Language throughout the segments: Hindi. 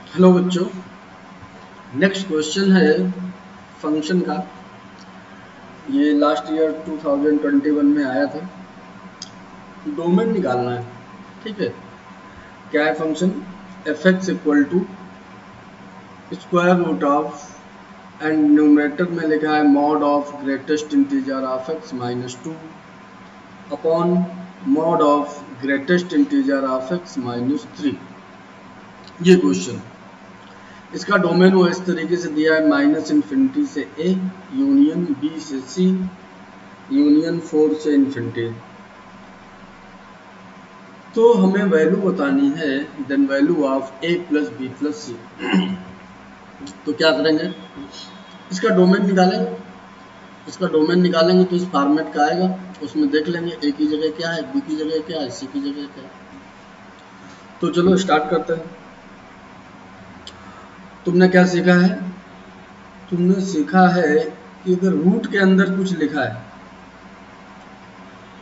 हेलो बच्चों, नेक्स्ट क्वेश्चन है फंक्शन का। ये लास्ट ईयर 2021 में आया था। डोमेन निकालना है, ठीक है। क्या है function? F x equal to square root of and numerator में लिखा है mod of greatest integer of x minus two upon mod of greatest integer of x minus three. ये क्वेश्चन, इसका डोमेन वो इस तरीके से दिया है, माइनस इन्फिनिटी से ए यूनियन बी से सी यूनियन 4 से इन्फिनिटी। तो हमें वैल्यू बतानी है, then value of A plus B plus C. तो क्या करेंगे, इसका डोमेन निकालेंगे। इसका डोमेन निकालेंगे तो इस फॉर्मेट का आएगा, उसमें देख लेंगे ए की जगह क्या है, बी की जगह क्या है, सी की जगह क्या है। तो चलो स्टार्ट करते हैं। तुमने क्या सीखा है? तुमने सीखा है कि अगर रूट के अंदर कुछ लिखा है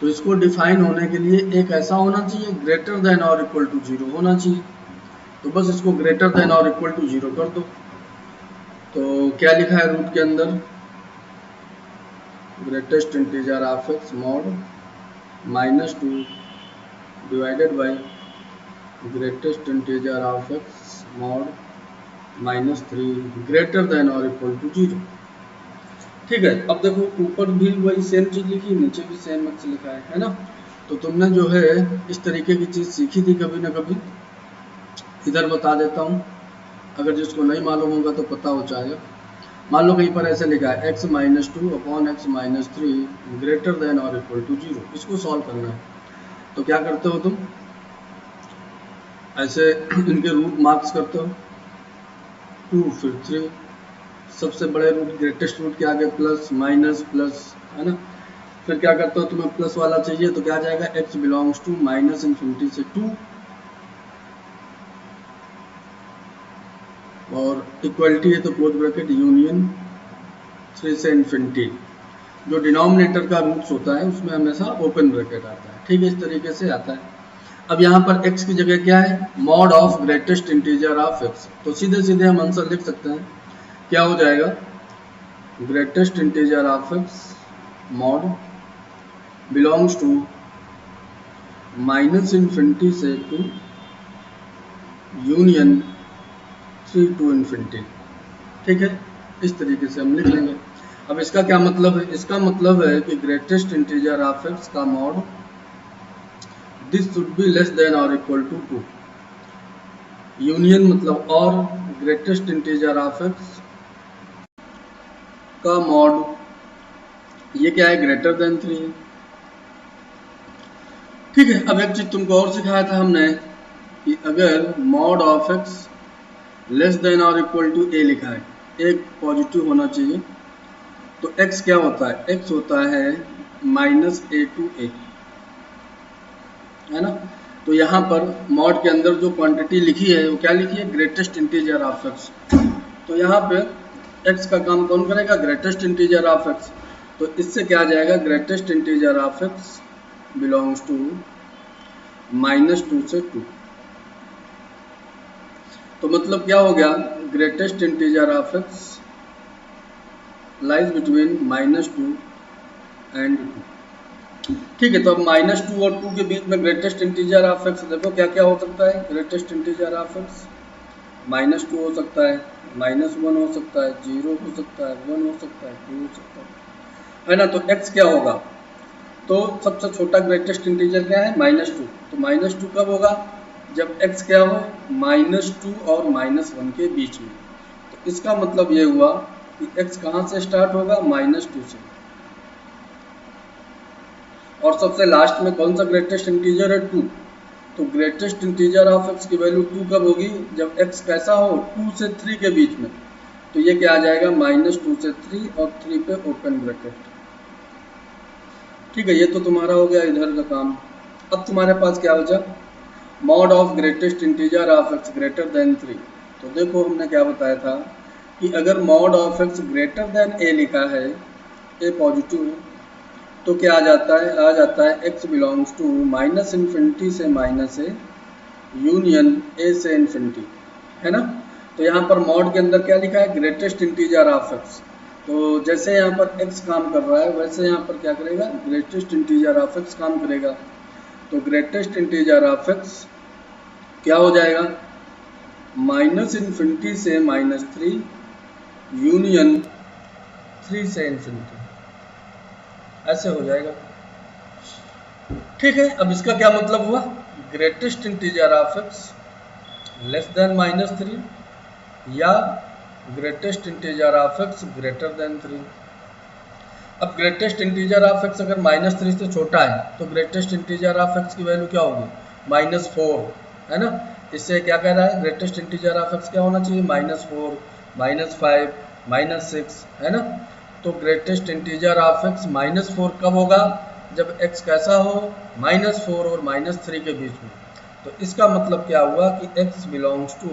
तो इसको डिफाइन होने के लिए एक ऐसा होना चाहिए ग्रेटर देन और इक्वल टू 0 होना चाहिए। तो बस इसको ग्रेटर देन और इक्वल टू 0 कर दो। तो क्या लिखा है रूट के अंदर? Greatest integer of x mod minus two divided by greatest integer of x mod minus three greater than और इक्वल टू 0। ठीक है, अब देखो ऊपर भी वही सेम चीज लिखी, नीचे भी सेम एक्स लिखा है ना। तो तुमने जो है इस तरीके की चीज सीखी थी कभी ना कभी। इधर बता देता हूँ, अगर जिसको नहीं मालूम होगा तो पता हो जाएगा। मान लो कहीं पर ऐसे लिखा है x minus two upon x minus three greater than और इक्वल टू 0। इसको सॉल्व करना है। तो क्या करते हो तुम? ऐसे इनके रूट मार्क्स करते हो, 2 फिर 3, सबसे बड़े रूट ग्रेटेस्ट रूट के आगे प्लस माइनस प्लस, है ना। फिर क्या करते हो, तुम्हें प्लस वाला चाहिए तो क्या आ जाएगा, x belongs to minus infinity से 2 और इक्वलिटी है तो क्लोज ब्रैकेट यूनियन 3 से इन्फिनिटी। जो डिनोमिनेटर का रूट्स होता है उसमें हमेशा ओपन ब्रैकेट आता है, ठीक है, इस तरीके से आता है। अब यहाँ पर x की जगह क्या है, mod of greatest integer of x। तो सीधे सीधे हम आंसर लिख सकते हैं, क्या हो जाएगा, greatest integer of x mod belongs to minus infinity से 2 यूनियन 3 टू इन्फिनिटी। ठीक है, इस तरीके से हम लिख लेंगे। अब इसका क्या मतलब है? इसका मतलब है कि ग्रेटेस्ट इंटीजर ऑफ एक्स का mod this should be less than और इक्वल टू 2 यूनियन मतलब और ग्रेटेस्ट इंटीजर ऑफ एक्स का मॉड, ये क्या है, ग्रेटर देन 3। ठीक है, अब एक चीज तुमको और सिखाया था हमने कि अगर mod of x less than और इक्वल टू ए लिखा है, एक पॉजिटिव होना चाहिए, तो x क्या होता है, x होता है माइनस ए टू ए, है ना। तो यहाँ पर मॉड के अंदर जो क्वांटिटी लिखी है वो क्या लिखी है, ग्रेटेस्ट इंटीजर ऑफ एक्स। तो यहाँ पे x का काम कौन करेगा, ग्रेटेस्ट इंटीजर ऑफ एक्स। तो इससे क्या आ जाएगा, greatest integer of x belongs to minus 2 से 2। तो मतलब क्या हो गया, greatest integer of x lies between minus 2 and 2। ठीक है, तो अब माइनस 2 और 2 के बीच में ग्रेटेस्ट इंटीजर ऑफ एक्स देखो क्या क्या हो सकता है। Greatest integer of x minus 2 हो सकता है, माइनस 1 हो सकता है, 0 हो सकता है, 1 हो सकता है, 2 हो सकता है ना। तो x क्या होगा, तो सबसे छोटा ग्रेटेस्ट इंटीजर क्या है, माइनस 2। तो माइनस 2 कब होगा, जब x क्या हो, माइनस 2 और माइनस 1 के बीच में। तो इसका मतलब ये हुआ कि x कहाँ से स्टार्ट होगा, माइनस 2 से। और सबसे लास्ट में कौन सा ग्रेटेस्ट इंटीजर है, 2। तो ग्रेटेस्ट इंटीजर ऑफ x की वैल्यू 2 कब होगी, जब x कैसा हो, 2 से 3 के बीच में। तो ये क्या आ जाएगा, माइनस 2 से 3 और 3 पे ओपन ब्रैकेट। ठीक है, ये तो तुम्हारा हो गया इधर का काम। अब तुम्हारे पास क्या बचा, mod of greatest integer of x greater than 3। तो देखो हमने क्या बताया था कि अगर mod of x greater than a लिखा है, a पॉजिटिव है, तो क्या आ जाता है x belongs to minus infinity से माइनस ए यूनियन a से इन्फिनिटी, है ना। तो यहाँ पर मॉड के अंदर क्या लिखा है, ग्रेटेस्ट इंटीजर ऑफ एक्स। तो जैसे यहाँ पर x काम कर रहा है वैसे यहाँ पर क्या करेगा, ग्रेटेस्ट इंटीजर ऑफ एक्स काम करेगा। तो ग्रेटेस्ट इंटीजर ऑफ एक्स क्या हो जाएगा, -∞ से -3 यूनियन 3 से इन्फिनिटी, ऐसे हो जाएगा। ठीक है, अब इसका क्या मतलब हुआ, greatest integer of x less than -3 या greatest integer of x greater than 3। अब ग्रेटेस्ट इंटीजर ऑफ एक्स अगर -3 से छोटा है तो ग्रेटेस्ट इंटीजर ऑफ एक्स की वैल्यू क्या होगी, -4, है ना। इससे क्या कह रहा है, ग्रेटेस्ट इंटीजर ऑफ एक्स क्या होना चाहिए, -4, -5, -6, है ना। तो ग्रेटेस्ट इंटीजर ऑफ एक्स -4 कब होगा, जब x कैसा हो, -4 और -3 के बीच में। तो इसका मतलब क्या हुआ कि x बिलोंग्स टू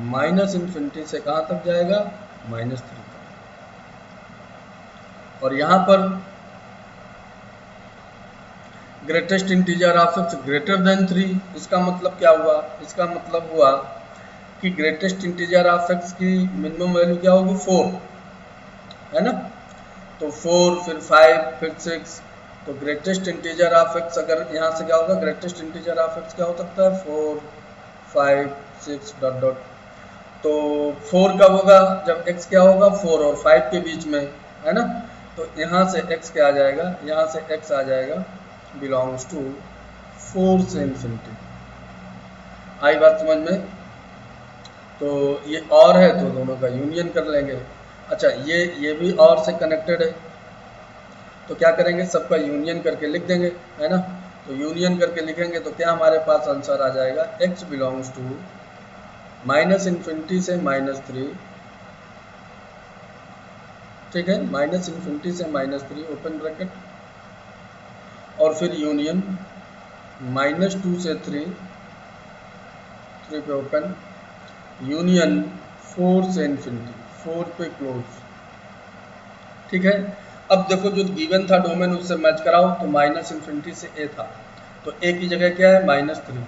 -∞ से कहाँ तक जाएगा, -3 तक। और यहाँ पर greatest integer of x greater than 3, इसका मतलब क्या हुआ, इसका मतलब हुआ कि ग्रेटेस्ट इंटीजर ऑफ एक्स की मिनिमम वैल्यू क्या होगी, 4, है ना। तो 4 फिर 5 फिर 6, तो ग्रेटेस्ट इंटीजर ऑफ एक्स अगर यहाँ से क्या होगा, ग्रेटेस्ट इंटीजर ऑफ एक्स क्या हो सकता है, 4, 5, 6 डॉट डॉट। तो 4 कब होगा, जब x क्या होगा, 4 और 5 के बीच में, है ना। तो यहाँ से x क्या आ जाएगा, यहाँ से x आ जाएगा बिलोंग्स टू 4 से इन्फिनिटी। आई बात समझ में। तो ये और है तो दोनों का यूनियन कर लेंगे। अच्छा, ये भी और से कनेक्टेड है, तो क्या करेंगे, सबका यूनियन करके लिख देंगे, है ना। तो यूनियन करके लिखेंगे तो क्या हमारे पास आंसर आ जाएगा, x बिलोंग्स टू -∞ से -3, ठीक है, -∞ से -3 ओपन ब्रैकेट, और फिर यूनियन -2 से 3 पे ओपन, यूनियन 4 से इन्फिनिटी, 4 पे क्लोज। ठीक है, अब देखो जो गिवन था डोमेन उससे मैच कराओ, तो -∞ से a था, तो a की जगह क्या है, -3।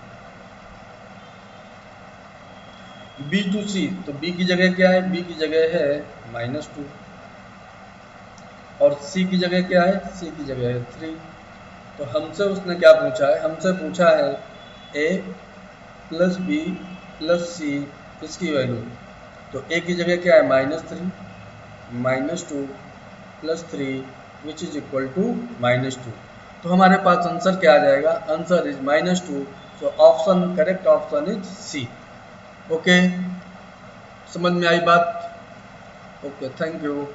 b टू c, तो b की जगह क्या है, b की जगह है -2, और c की जगह क्या है, c की जगह है 3। तो हमसे उसने क्या पूछा है, हमसे पूछा है a plus b plus c इसकी वैल्यू। तो a की जगह क्या है, -3, -2 plus 3 which is equal to -2। तो हमारे पास आंसर क्या आ जाएगा, answer is -2। So option, correct option is C. Okay, समझ में आई बात। Okay, thank you.